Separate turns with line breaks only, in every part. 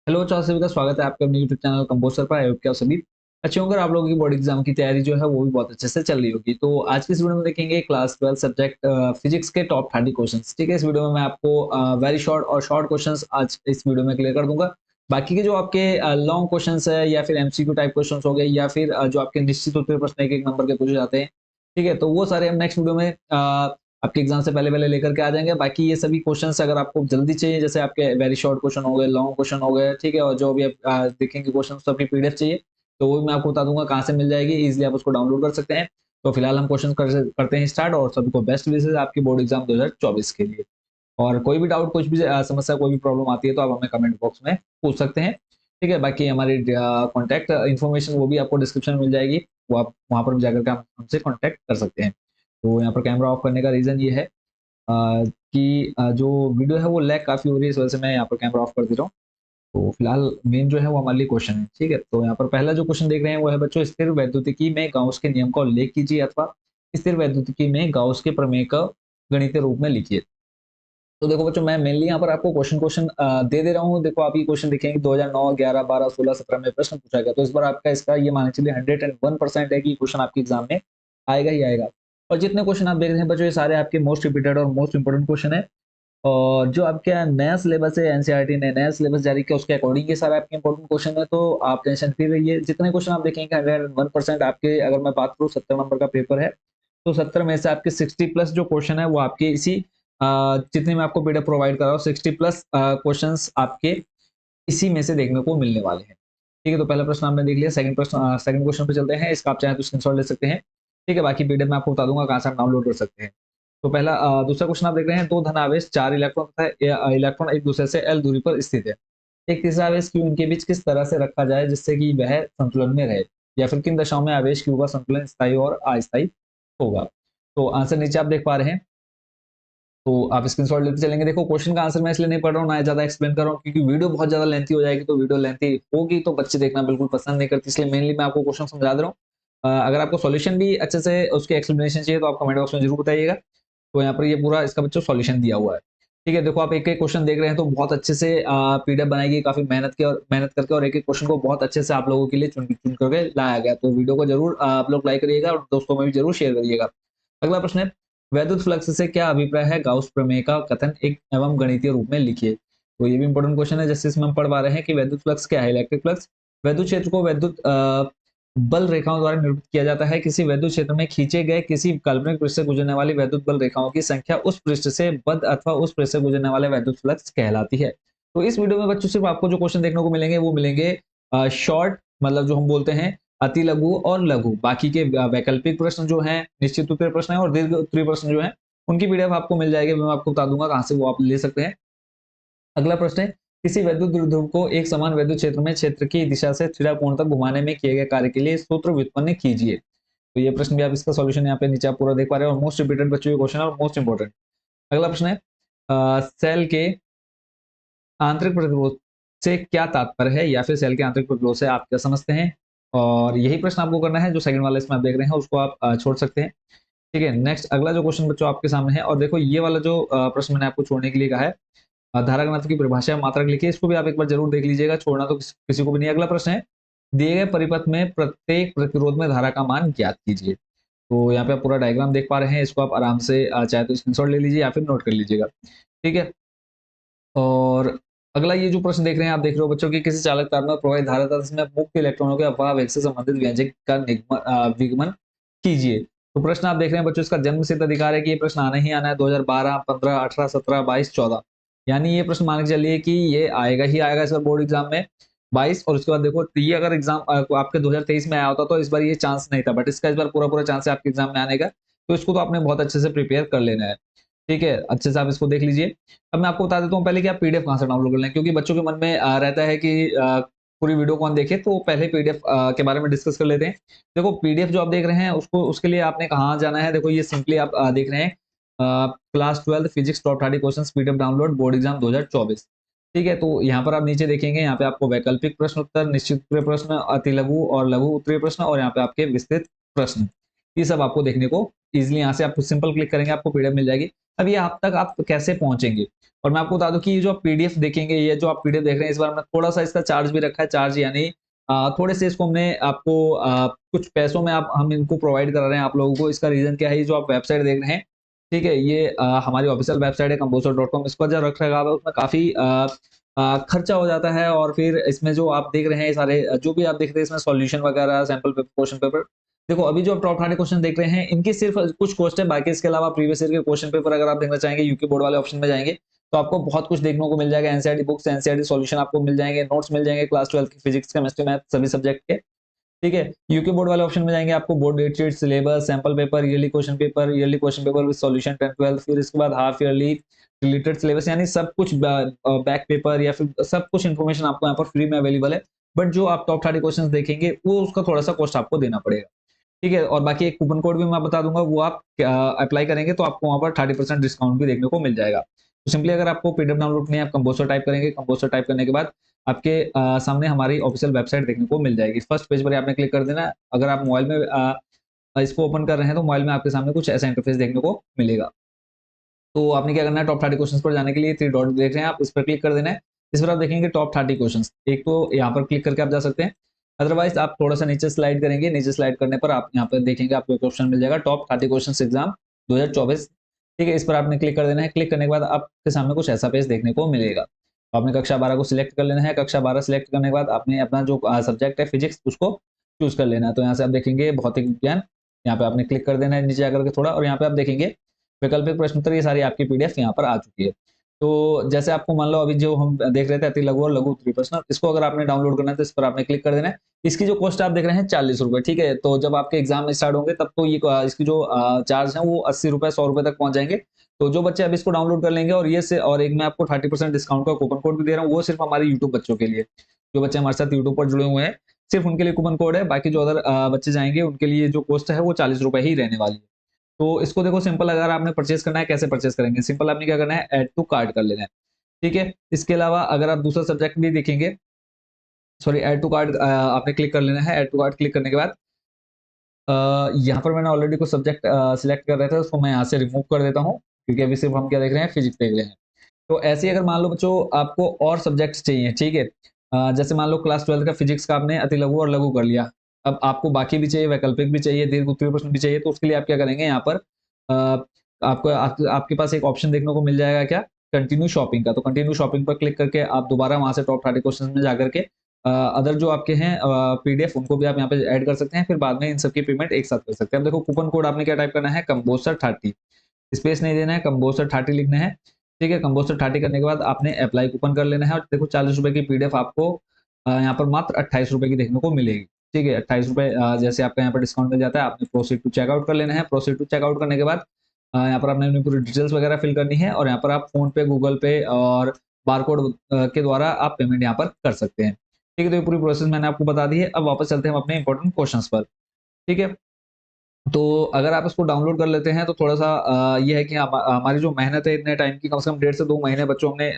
Hello चार सभी का स्वागत है आपके अपने यूट्यूब चैनल कंपोस्टर पर। आयोग क्या सभी अच्छे होंगे। आप लोगों की बोर्ड एग्जाम की तैयारी जो है वो भी बहुत अच्छे से चल रही होगी। तो आज की इस वीडियो में देखेंगे क्लास 12 सब्जेक्ट फिजिक्स के टॉप 30 क्वेश्चंस। ठीक है, इस वीडियो में मैं आपको वेरी शॉर्ट और शॉर्ट क्वेश्चंस आज इस वीडियो में क्लियर कर दूंगा। बाकी के जो आपके लॉन्ग क्वेश्चंस है या फिर एमसीक्यू टाइप क्वेश्चंस हो गए या फिर जो आपके निश्चित उत्तर प्रश्न एक एक नंबर के पूछे जाते हैं, ठीक है, तो वो सारे हम नेक्स्ट वीडियो में आपके एग्जाम से पहले पहले लेकर के आ जाएंगे। बाकी ये सभी क्वेश्चंस अगर आपको जल्दी चाहिए, जैसे आपके वेरी शॉर्ट क्वेश्चन हो गए, लॉन्ग क्वेश्चन हो गए, ठीक है, और जो भी आप देखेंगे क्वेश्चन तो अपनी पीडीएफ चाहिए तो वो भी मैं आपको बता दूंगा कहाँ से मिल जाएगी। इजिली आप उसको डाउनलोड कर सकते हैं। तो फिलहाल हम क्वेश्चन करते हैं स्टार्ट, और सभी को बेस्ट विशेष आपकी बोर्ड एग्जाम 2024 के लिए। और कोई भी डाउट, कुछ भी समस्या, कोई भी प्रॉब्लम आती है तो आप हमें कमेंट बॉक्स में पूछ सकते हैं। ठीक है, बाकी हमारी कॉन्टैक्ट इन्फॉर्मेशन वो भी आपको डिस्क्रिप्शन में मिल जाएगी। वो आप वहाँ पर जाकर के आप हमसे कॉन्टैक्ट कर सकते हैं। तो यहाँ पर कैमरा ऑफ करने का रीज़न ये है कि जो वीडियो है वो लैग काफ़ी हो रही है, इस वजह से मैं यहाँ पर कैमरा ऑफ कर दे रहा हूँ। तो फिलहाल मेन जो है वो हमारे लिए क्वेश्चन है। ठीक है, तो यहाँ पर पहला जो क्वेश्चन देख रहे हैं वो है बच्चों, स्थिर वैद्युतिकी में गाउस के नियम का उल्लेख कीजिए, अथवा स्थिर वैद्युतिकी में गाउस के प्रमेय का गणितीय रूप में लिखिए। तो देखो बच्चों, मैं मेनली यहाँ पर आपको क्वेश्चन क्वेश्चन दे दे रहा हूँ। देखो आप ये क्वेश्चन देखेंगे 2009, 11, 12, 16, 17 में प्रश्न पूछा गया, तो इस बार आपका इसका ये मान चलिए 101% है कि क्वेश्चन आपके एग्जाम में आएगा ही आएगा। और जितने क्वेश्चन आप देख रहे हैं बच्चों, ये सारे आपके मोस्ट रिपीटेड और मोस्ट इंपोर्टेंट क्वेश्चन है। और जो आपका नया सिलेबस है, एनसीईआरटी ने नया सिलेबस जारी किया, उसके अकॉर्डिंग ये सारे आपके इंपॉर्टेंट क्वेश्चन है। तो आप टेंशन फ्री रहिए, जितने क्वेश्चन आप देखेंगे 101% आपके, अगर मैं बात करूँ 70 नंबर का पेपर है, तो 70 में से आपके 60 प्लस जो क्वेश्चन है वो आपके इसी जितने मैं आपको पीडीएफ प्रोवाइड कर रहा हूँ 60 प्लस क्वेश्चन आपके इसी में से देखने को मिलने वाले हैं। ठीक है, तो पहला प्रश्न आपने देख लिया। सेकंड क्वेश्चन पे चलते हैं। इसका आप चाहे तो स्क्रीनशॉट ले सकते हैं। ठीक है, बाकी पीडीएफ में आपको बता दूंगा कहाँ से आप डाउनलोड कर सकते हैं। तो पहला दूसरा क्वेश्चन आप देख रहे हैं, दो धनावेश 4 इलेक्ट्रॉन तथा इलेक्ट्रॉन एक दूसरे से एल दूरी पर स्थित है। एक तीसरा आवेश क्यू इनके बीच किस तरह से रखा जाए जिससे कि वह संतुलन में रहे, या फिर किन दशाओं में आवेश क्यू का संतुलन स्थायी और अस्थायी होगा। तो आंसर नीचे आप देख पा रहे हैं, तो आप स्क्रीनशॉट लेते चलेंगे। देखो क्वेश्चन का आंसर मैं इसलिए नहीं पढ़ रहा हूँ, ना ज्यादा एक्सप्लेन कर रहा हूँ, क्योंकि वीडियो बहुत ज्यादा लेंथी हो जाएगी। तो वीडियो लेंथी होगी तो बच्चे देखना बिल्कुल पसंद नहीं करते, इसलिए मेनली मैं आपको क्वेश्चन समझा दे रहा हूँ। अगर आपको सॉल्यूशन भी अच्छे से उसके एक्सप्लेनेशन चाहिए तो आप कमेंट बॉक्स में जरूर बताइएगा। तो यहाँ पर ये पूरा इसका बच्चों सॉल्यूशन दिया हुआ है। ठीक है, देखो आप एक एक क्वेश्चन देख रहे हैं तो बहुत अच्छे से पीडीएफ बनाएगी, काफी मेहनत करके, और एक एक क्वेश्चन को बहुत अच्छे से आप लोगों के लिए चुन करके लाया गया। तो वीडियो को जरूर आप लोग लाइक करिएगा और दोस्तों में भी जरूर शेयर करिएगा। अगला प्रश्न है, वैद्युत फ्लक्स से क्या अभिप्राय है, गाउस प्रमेय का कथन एक एवं गणितीय रूप में लिखिए। तो ये भी इंपॉर्टेंट क्वेश्चन है। जैसे इसमें हम पढ़ पा रहे हैं कि वैद्युत फ्लक्स क्या है। इलेक्ट्रिक फ्लक्स वैद्युत क्षेत्र को वैद्युत बल रेखाओं द्वारा निरूपित किया जाता है। किसी वैद्युत क्षेत्र में खींचे गए किसी काल्पनिक पृष्ठ से गुजरने वाली वैद्युत बल रेखाओं की संख्या उस पृष्ठ से बद्ध अथवा उस पृष्ठ से गुजरने वाले वैद्युत फ्लक्स कहलाती है। तो इस वीडियो में बच्चों सिर्फ आपको जो क्वेश्चन देखने को मिलेंगे वो मिलेंगे शॉर्ट, मतलब जो हम बोलते हैं अति लघु और लघु। बाकी के वैकल्पिक प्रश्न जो हैं, निश्चित उत्तर प्रश्न है और दीर्घ उत्तरीय प्रश्न जो है, उनकी पीडीएफ आपको मिल जाएगी। मैं आपको बता दूंगा कहाँ से वो आप ले सकते हैं। अगला प्रश्न है, किसी वैद्युत द्विध्रुव को एक समान वैद्युत क्षेत्र में क्षेत्र की दिशा से थीटा कोण तक घुमाने में किए गए कार्य के लिए सूत्र व्युत्पन्न कीजिए। तो ये प्रश्न भी आप इसका सॉल्यूशन यहाँ पे नीचे आप पूरा देख पा रहे हो, और मोस्ट रिपीटेड बच्चों के क्वेश्चन और मोस्ट इंपोर्टेंट। अगला प्रश्न है, सेल के आंतरिक प्रतिरोध से क्या तात्पर्य है, या फिर सेल के आंतरिक प्रतिरोध से आप क्या समझते हैं। और यही प्रश्न आपको करना है। जो सेकंड वाला इसमें आप देख रहे हैं उसको आप छोड़ सकते हैं। ठीक है, नेक्स्ट अगला जो क्वेश्चन बच्चों आपके सामने है, और देखो ये वाला जो प्रश्न मैंने आपको छोड़ने के लिए कहा है, धारा घनत्व की परिभाषा मात्रक लिखिए। इसको भी आप एक बार जरूर देख लीजिएगा, छोड़ना तो किसी को भी नहीं। अगला प्रश्न है, दिए गए परिपथ में प्रत्येक प्रतिरोध में धारा का मान ज्ञात कीजिए। तो यहाँ पे आप पूरा डायग्राम देख पा रहे हैं, इसको आप आराम से चाहे तो स्क्रीनशॉट ले लीजिए या फिर नोट कर लीजिएगा। ठीक है, और अगला ये जो प्रश्न देख रहे हैं, आप देख रहे हो बच्चों की, किसी चालक तार में प्रवाहित धारा था जिसमें मुक्त इलेक्ट्रॉनों के अफवाह वेग से संबंधित व्यंजक का विगमन कीजिए। तो प्रश्न आप देख रहे हैं बच्चों, इसका जन्म सिद्ध अधिकार है कि ये प्रश्न आना ही आना है 2012, 15, 18, 17, 22, 14। यानी ये प्रश्न मान के चलिए कि ये आएगा ही आएगा इस बार बोर्ड एग्जाम में 22। और उसके बाद देखो ये अगर एग्जाम आपके 2023 में आया होता तो इस बार ये चांस नहीं था, बट इसका इस बार पूरा पूरा चांस है आपके एग्जाम में आने का। तो इसको तो आपने बहुत अच्छे से प्रिपेयर कर लेना है। ठीक है, अच्छे से आप इसको देख लीजिए। अब मैं आपको बता देता हूँ पहले कि आप पीडीएफ कहाँ से डाउनलोड कर लें, क्योंकि बच्चों के मन में रहता है कि पूरी वीडियो कौन देखे, तो पहले पीडीएफ के बारे में डिस्कस कर लेते हैं। देखो पीडीएफ जो आप देख रहे हैं उसको, उसके लिए आपने कहाँ जाना है, देखो ये सिंपली आप देख रहे हैं class 12 physics top 30 question PDF download board exam 2024। ठीक है, तो यहाँ पर आप नीचे देखेंगे, यहाँ पे आपको वैकल्पिक प्रश्न उत्तर, निश्चित उत्तरीय प्रश्न, अति लघु और लघु उत्तरीय प्रश्न, और यहाँ पे आपके विस्तृत प्रश्न, ये सब आपको देखने को इजीली यहाँ से आप सिंपल क्लिक करेंगे, आपको पीडीएफ मिल जाएगी। अब ये आप तक आप कैसे पहुंचेंगे, और मैं आपको बता दूं कि ये जो आप पीडीएफ देखेंगे, ये जो आप पीडीएफ देख रहे हैं, इस बार हमने थोड़ा सा इसका चार्ज भी रखा है। चार्ज यानी थोड़े से इसको हमने आपको कुछ पैसों में आप हम इनको प्रोवाइड कर रहे हैं आप लोगों को। इसका रीजन क्या है, ये जो आप वेबसाइट देख रहे हैं, ठीक है, ये हमारी ऑफिशियल वेबसाइट है composer.com। इसका जो रख रखाव है उसमें काफी खर्चा हो जाता है, और फिर इसमें जो आप देख रहे हैं सारे जो भी आप देख रहे हैं इसमें सॉल्यूशन वगैरह, सैंपल पेपर, क्वेश्चन पेपर, देखो अभी जो आप टॉप 30 क्वेश्चन देख रहे हैं इनकी सिर्फ कुछ क्वेश्चन है, बाकी इसके अलावा प्रीवियस ईयर के क्वेश्चन पेपर अगर आप देखना चाहेंगे यूके बोर्ड वाले ऑप्शन में जाएंगे तो आपको बहुत कुछ देखने को मिल जाएगा। एनसीईआरटी बुक्स, एनसीईआरटी सॉल्यूशन आपको मिल जाएंगे, नोट्स मिल जाएंगे क्लास 12 की फिजिक्स, केमिस्ट्री, मैथ सभी सब्जेक्ट के, ठीक है। यूके बोर्ड वाले ऑप्शन में जाएंगे, आपको board date sheet, syllabus, sample paper, yearly question paper with solution 10 12, फिर इसके बाद हाफ ईयरली रिलेटेड सिलेबस, यानी सब कुछ बैक पेपर या फिर सब कुछ इन्फॉर्मेशन आपको यहाँ पर फ्री में अवेलेबल है। बट जो आप टॉप 30 क्वेश्चन देखेंगे वो उसका थोड़ा सा कॉस्ट आपको देना पड़ेगा, ठीक है। और बाकी एक कूपन कोड भी मैं बता दूंगा, वो आप अप्लाई करेंगे तो आपको वहां पर 30% डिस्काउंट भी देखने को मिल जाएगा। तो सिंपली अगर आपको पीडीएफ डाउनलोड करनी है, आप कंपोजर टाइप करेंगे, कंपोजर टाइप करने के बाद आपके सामने हमारी ऑफिशियल वेबसाइट देखने को मिल जाएगी। फर्स्ट पेज पर आपने क्लिक कर देना है। अगर आप मोबाइल में इसको ओपन कर रहे हैं तो मोबाइल में आपके सामने कुछ ऐसा इंटरफेस देखने को मिलेगा। तो आपने क्या करना है, टॉप 30 क्वेश्चंस पर जाने के लिए 3 डॉट देख रहे हैं आप, इस पर क्लिक कर देना है। इस पर आप देखेंगे टॉप 30 क्वेश्चंस, एक तो यहाँ पर क्लिक करके आप जा सकते हैं, अदरवाइज आप थोड़ा सा नीचे स्लाइड करेंगे। नीचे स्लाइड करने पर आप यहाँ पर देखेंगे आपको एक ऑप्शन मिल जाएगा टॉप 30 क्वेश्चंस एग्जाम 2024, ठीक है। इस पर आपने क्लिक कर देना है। क्लिक करने के बाद आपके सामने कुछ ऐसा पेज देखने को मिलेगा। तो आपने कक्षा 12 को सिलेक्ट कर लेना है। कक्षा 12 सिलेक्ट करने के बाद आपने अपना जो सब्जेक्ट है फिजिक्स उसको चूज कर लेना है। तो यहाँ से आप देखेंगे भौतिक विज्ञान, यहाँ पे आपने क्लिक कर देना है नीचे आकर के थोड़ा, और यहाँ पे आप देखेंगे वैकल्पिक प्रश्न उत्तर, ये सारी आपकी पीडीएफ यहाँ पर आ चुकी है। तो जैसे आपको मान लो अभी जो हम देख रहे थे अति लघु और लघु उत्तरीय प्रश्न, इसको अगर आपने डाउनलोड करना है तो इस पर आपने क्लिक कर देना है। इसकी जो कॉस्ट आप देख रहे हैं 40 रुपए, ठीक है। तो जब आपके एग्जाम स्टार्ट होंगे तब तो ये इसकी जो चार्ज है वो 80 रुपए 100 रुपए तक पहुंच जाएंगे। तो जो बच्चे अभी इसको डाउनलोड कर लेंगे, और ये से और एक मैं आपको 30% डिस्काउंट का कूपन कोड भी दे रहा हूँ, वो सिर्फ हमारे यूट्यूब बच्चों के लिए, जो बच्चे हमारे साथ यूट्यूब पर जुड़े हुए हैं सिर्फ उनके लिए कूपन कोड है। बाकी जो अदर बच्चे जाएंगे उनके लिए जो कॉस्ट है वो 40 रुपए ही रहने वाली है। तो इसको देखो सिंपल, अगर आपने परचेज करना है कैसे परचेज करेंगे, सिंपल आपने क्या करना है, ऐड टू कार्ट कर लेना है, ठीक है। इसके अलावा अगर आप दूसरा सब्जेक्ट भी देखेंगे, सॉरी ऐड टू कार्ट आपने क्लिक कर लेना है। ऐड टू कार्ट क्लिक करने के बाद यहाँ पर मैंने ऑलरेडी कुछ सब्जेक्ट सिलेक्ट कर रहे थे, उसको मैं यहाँ से रिमूव कर देता हूँ, क्योंकि अभी सिर्फ हम क्या देख रहे हैं, फिजिक्स देख रहे हैं। तो ऐसे ही अगर मान लो बच्चों आपको और सब्जेक्ट्स चाहिए, ठीक है, जैसे मान लो क्लास 12 का फिजिक्स का आपने अति लघु और लघु कर लिया, अब आपको बाकी भी चाहिए, वैकल्पिक भी चाहिए, दीर्घ उत्तरीय प्रश्न भी चाहिए, तो उसके लिए आप क्या करेंगे, यहाँ पर आपके पास एक ऑप्शन देखने को मिल जाएगा, क्या, कंटिन्यू शॉपिंग का। तो कंटिन्यू शॉपिंग पर क्लिक करके आप दोबारा वहां से टॉप 30 क्वेश्चन में जाकर के अदर जो आपके हैं पीडीएफ उनको भी आप यहाँ पे ऐड कर सकते हैं, फिर बाद में इन सबकी पेमेंट एक साथ कर सकते हैं। अब देखो कूपन कोड आपने क्या टाइप करना है, कंपोजर 30, स्पेस नहीं देना है, कंपोजर 30 लिखना है, ठीक है। कंपोजर 30 करने के बाद आपने अप्लाई कूपन कर लेना है, और देखो 40 रुपए की पीडीएफ आपको यहाँ पर मात्र 28 रुपए की देखने को मिलेगी, ठीक है। 28 रुपए जैसे आपका यहाँ पर डिस्काउंट मिल जाता है, आपने प्रोसीड टू चेकआउट कर लेना है। प्रोसीड टू चेकआउट करने के बाद यहाँ पर आपने अपनी पूरी डिटेल्स वगैरह फिल करनी है, और यहाँ पर आप फोन पे, गूगल पे और बारकोड के द्वारा आप पेमेंट यहाँ पर कर सकते हैं, ठीक है। तो ये पूरी प्रोसेस मैंने आपको बता दी है। अब वापस चलते हैं हम अपने इंपॉर्टेंट क्वेश्चंस पर, ठीक है। तो अगर आप इसको डाउनलोड कर लेते हैं तो थोड़ा सा ये है कि हमारी जो मेहनत है इतने टाइम की, कम से कम 1.5 से 2 महीने बच्चों हमने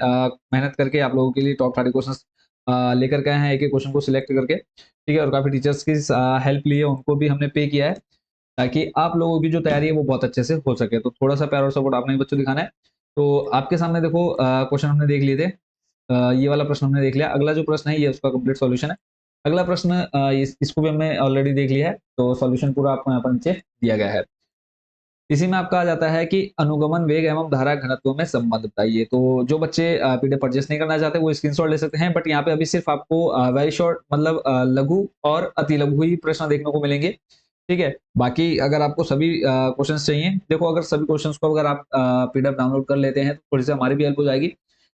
मेहनत करके आप लोगों के लिए टॉप 30 क्वेश्चंस लेकर के आए हैं, एक एक क्वेश्चन को सिलेक्ट करके, ठीक है। और काफी टीचर्स की हेल्प ली है, उनको भी हमने पे किया है, ताकि आप लोगों की जो तैयारी है वो बहुत अच्छे से हो सके। तो थोड़ा सा प्यार और सपोर्ट आपने बच्चों दिखाना है। तो आपके सामने देखो क्वेश्चन हमने देख लिए थे, ये वाला प्रश्न हमने देख लिया। अगला जो प्रश्न है ये उसका कंप्लीट सॉल्यूशन है। अगला प्रश्न इसको भी हमने ऑलरेडी देख लिया है, तो सॉल्यूशन पूरा आपको यहाँ पर नीचे दिया गया है। इसी में आपका आ जाता है कि अनुगमन वेग एवं धारा घनत्व में संबंध बताइए। तो जो बच्चे पीडीएफ परचेस नहीं करना चाहते वो स्क्रीनशॉट ले सकते हैं, बट यहाँ पे अभी सिर्फ आपको वेरी शॉर्ट मतलब लघु और अति लघु ही प्रश्न देखने को मिलेंगे, ठीक है। बाकी अगर आपको सभी क्वेश्चंस चाहिए, देखो अगर सभी क्वेश्चंस को अगर आप पीडीएफ डाउनलोड कर लेते हैं तो थोड़ी सी हमारी भी हेल्प हो जाएगी,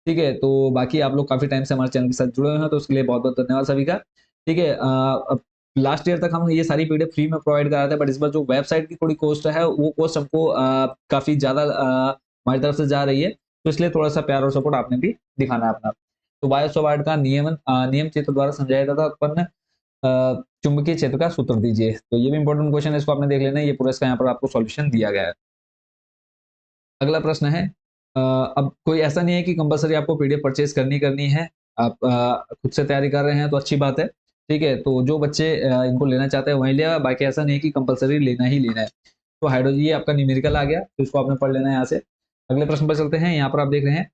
ठीक है। तो बाकी आप लोग काफी टाइम से हमारे चैनल के साथ जुड़े हुए हैं, तो उसके लिए बहुत बहुत धन्यवाद सभी का, ठीक है। लास्ट ईयर तक हम ये सारी पीडीएफ फ्री में प्रोवाइड करा थे, बट इस बार जो वेबसाइट की थोड़ी कॉस्ट है वो कॉस्ट हमको काफी ज्यादा हमारी तरफ से जा रही है, तो इसलिए थोड़ा सा प्यार और सपोर्ट आपने भी दिखाना है अपना। तो बायोसोवार्ड का नियम चित्र द्वारा समझाया जाता उत्पन्न चुंबकीय क्षेत्र का सूत्र दीजिए। तो ये भी इंपॉर्टेंट क्वेश्चन है, इसको आपने देख लेना है, ये पूरा इसका यहाँ पर आपको सॉल्यूशन दिया गया है। अगला प्रश्न है, अब कोई ऐसा नहीं है कि कंपलसरी आपको पीडीएफ परचेज करनी है, आप खुद से तैयारी कर रहे हैं तो अच्छी बात है, ठीक है। तो जो बच्चे इनको लेना चाहते हैं वही लिया, बाकी ऐसा नहीं है कि कंपलसरी लेना ही लेना है। तो हाइड्रोजन ये आपका न्यूमेरिकल आ गया, तो इसको आपने पढ़ लेना है यहाँ से। अगले प्रश्न पर चलते हैं। यहाँ पर आप देख रहे हैं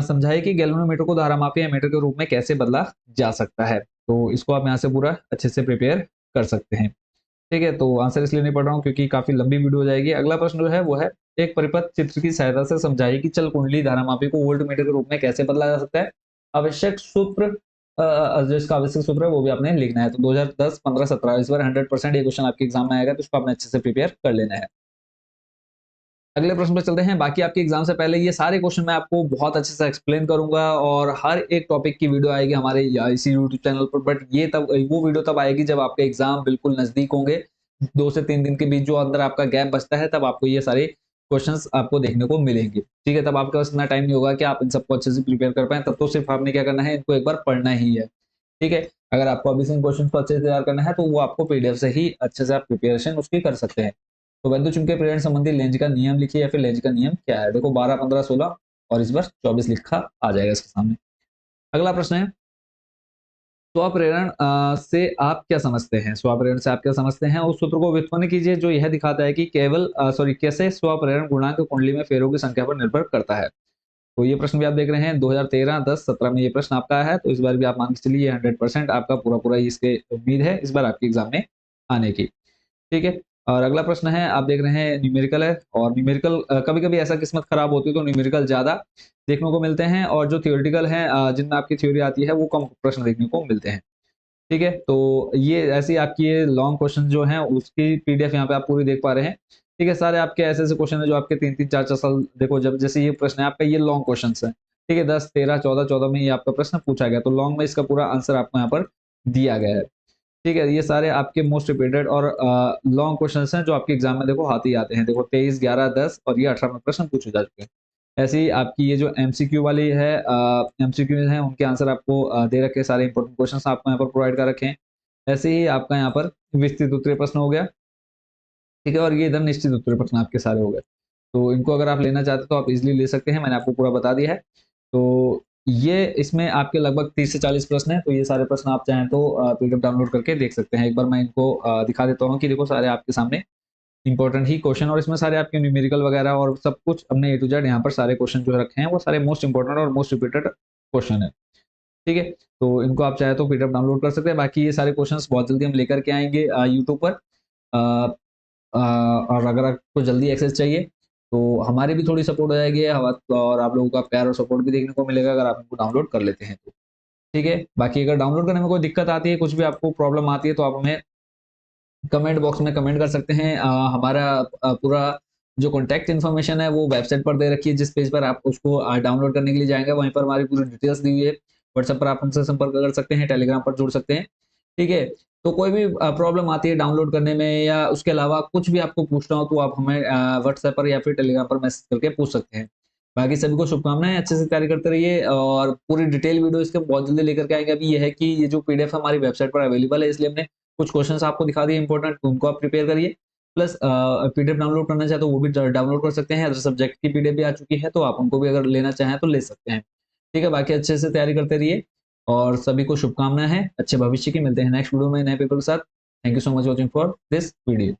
समझाइए कि गैल्वेनोमीटर को धारामापी एमीटर के रूप में कैसे बदला जा सकता है। तो इसको आप यहाँ से पूरा अच्छे से प्रिपेयर कर सकते हैं। ठीक है, तो आंसर इसलिए नहीं पढ़ रहा हूँ क्योंकि काफी लंबी वीडियो हो जाएगी। अगला प्रश्न जो है वो है एक परिपथ चित्र की सहायता से समझाइए कि चल कुंडली धारामापी को वोल्ट मीटर के रूप में कैसे बदला जा सकता है। आवश्यक सूत्र जो इसका आवश्यक सूत्र है वो भी आपने लिखना है। तो 2010, 15, 17 इस बार 100% ये क्वेश्चन आपके एग्जाम में आएगा, तो इसको आपने अच्छे से प्रिपेयर कर लेना है। अगले प्रश्न पर चलते हैं। बाकी आपके एग्जाम से पहले ये सारे क्वेश्चन मैं आपको बहुत अच्छे से एक्सप्लेन करूंगा और हर एक टॉपिक की वीडियो आएगी हमारे इसी यूट्यूब चैनल पर। बट ये तब वो वीडियो तब आएगी जब आपके एग्जाम बिल्कुल नजदीक होंगे, 2 से 3 दिन के बीच जो अंदर आपका गैप बचता है, तब आपको ये सारे क्वेश्चंस आपको देखने को मिलेंगे। ठीक है, तब आपके पास इतना टाइम नहीं होगा कि आप इन सबको अच्छे से प्रिपेयर कर पाए। तब तो सिर्फ आपने क्या करना है, इनको एक बार पढ़ना ही है। ठीक है, अगर आपको अभी से इन क्वेश्चन को अच्छे से तैयार करना है तो वो आपको पीडीएफ से ही अच्छे से आप प्रिपरेशन उसकी कर सकते हैं। तो बिंदु चुंबकीय प्रेरण संबंधी लेंज का नियम लिखिए, या फिर लेंज का नियम क्या है। देखो 12, 15, 16 और इस बार 24 लिखा आ जाएगा इसके सामने। अगला प्रश्न है स्वप्रेरण से आप क्या समझते हैं। स्वप्रेरण से आप क्या समझते हैं, उस सूत्र को व्युत्पन्न कीजिए जो यह दिखाता है कि केवल कैसे स्वप्रेरण गुणांक कुंडली में फेरों की संख्या पर निर्भर करता है। तो ये प्रश्न भी आप देख रहे हैं 2013, 10, 17 में ये प्रश्न आपका है। तो इस बार भी आप मान के चलिए 100% आपका पूरा पूरा इसके उम्मीद है इस बार आपके एग्जाम में आने की। ठीक है, और अगला प्रश्न है आप देख रहे हैं न्यूमेरिकल है। और न्यूमेरिकल कभी कभी ऐसा किस्मत खराब होती है तो न्यूमेरिकल ज्यादा देखने को मिलते हैं, और जो थियोरिटिकल है जिनमें आपकी थ्योरी आती है वो कम प्रश्न देखने को मिलते हैं। ठीक है, तो ये ऐसी आपकी ये लॉन्ग क्वेश्चन जो है उसकी पीडीएफ यहाँ पे आप पूरी देख पा रहे हैं। ठीक है, सारे आपके ऐसे ऐसे क्वेश्चन है जो आपके 3-3, 4-4 साल देखो, जब जैसे ये प्रश्न है आपका, ये लॉन्ग क्वेश्चन है। ठीक है, 10, 13, 14, 14 में ये आपका प्रश्न पूछा गया, तो लॉन्ग में इसका पूरा आंसर आपको यहाँ पर दिया गया है। ठीक है, ये सारे आपके मोस्ट रिपीटेड और लॉन्ग क्वेश्चंस हैं जो आपके एग्जाम में देखो आते ही आते हैं। देखो 23, 11, 10 और ये 18 में प्रश्न पूछे जा चुके हैं। ऐसे ही आपकी ये जो एमसीक्यू वाली है, एमसीक्यू हैं उनके आंसर आपको दे रखे, सारे इंपॉर्टेंट क्वेश्चंस आपको यहाँ पर प्रोवाइड कर रखे हैं। ऐसे ही आपका यहाँ पर विस्तृत उत्तरीय प्रश्न हो गया। ठीक है, और ये इधर निश्चित उत्तरीय प्रश्न आपके सारे हो गए। तो इनको अगर आप लेना चाहते हो तो आप इजिली ले सकते हैं, मैंने आपको पूरा बता दिया है। तो ये इसमें आपके लगभग 30 से 40 प्रश्न हैं। तो ये सारे प्रश्न आप चाहें तो पीडीएफ डाउनलोड करके देख सकते हैं। एक बार मैं इनको दिखा देता हूँ कि देखो सारे आपके सामने इंपॉर्टेंट ही क्वेश्चन, और इसमें सारे आपके न्यूमेरिकल वगैरह और सब कुछ हमने ए टू जेड यहाँ पर सारे क्वेश्चन जो रखे हैं वो सारे मोस्ट इंपॉर्टेंट और मोस्ट रिपीटेड क्वेश्चन है। ठीक है, तो इनको आप चाहे तो पीडीएफ डाउनलोड कर सकते हैं। बाकी ये सारे क्वेश्चंस बहुत जल्दी हम लेकर के आएंगे यूट्यूब पर। और अगर आपको जल्दी एक्सेस चाहिए तो हमारी भी थोड़ी सपोर्ट हो जाएगी, और आप लोगों का प्यार और सपोर्ट भी देखने को मिलेगा अगर आप इनको डाउनलोड कर लेते हैं तो। ठीक है, बाकी अगर डाउनलोड करने में कोई दिक्कत आती है, कुछ भी आपको प्रॉब्लम आती है, तो आप हमें कमेंट बॉक्स में कमेंट कर सकते हैं। हमारा पूरा जो कॉन्टैक्ट इन्फॉर्मेशन है वो वेबसाइट पर दे रखी है, जिस पेज पर आप उसको डाउनलोड करने के लिए जाएंगे वहीं पर हमारी पूरी डिटेल्स दी हुई है। व्हाट्सएप पर आप हमसे संपर्क कर सकते हैं, टेलीग्राम पर जुड़ सकते हैं। ठीक है, तो कोई भी प्रॉब्लम आती है डाउनलोड करने में या उसके अलावा कुछ भी आपको पूछना हो तो आप हमें व्हाट्सएप पर या फिर टेलीग्राम पर मैसेज करके पूछ सकते हैं। बाकी सभी को शुभकामनाएं, अच्छे से तैयारी करते रहिए और पूरी डिटेल वीडियो इसके बहुत जल्दी लेकर के आएंगे। अभी ये है कि ये जो पीडीएफ हमारी वेबसाइट पर अवेलेबल है, इसलिए हमने कुछ क्वेश्चंस आपको दिखा दिए इंपॉर्टेंट, उनको आप प्रिपेयर करिए। प्लस पीडीएफ डाउनलोड करना चाहे तो वो भी डाउनलोड कर सकते हैं। अदर सब्जेक्ट की पीडीएफ भी आ चुकी है, तो आप उनको भी अगर लेना चाहें तो ले सकते हैं। ठीक है, बाकी अच्छे से तैयारी करते रहिए और सभी को शुभकामनाएं हैं अच्छे भविष्य की। मिलते हैं नेक्स्ट वीडियो में नए पेपर के साथ। Thank you so much watching for this video.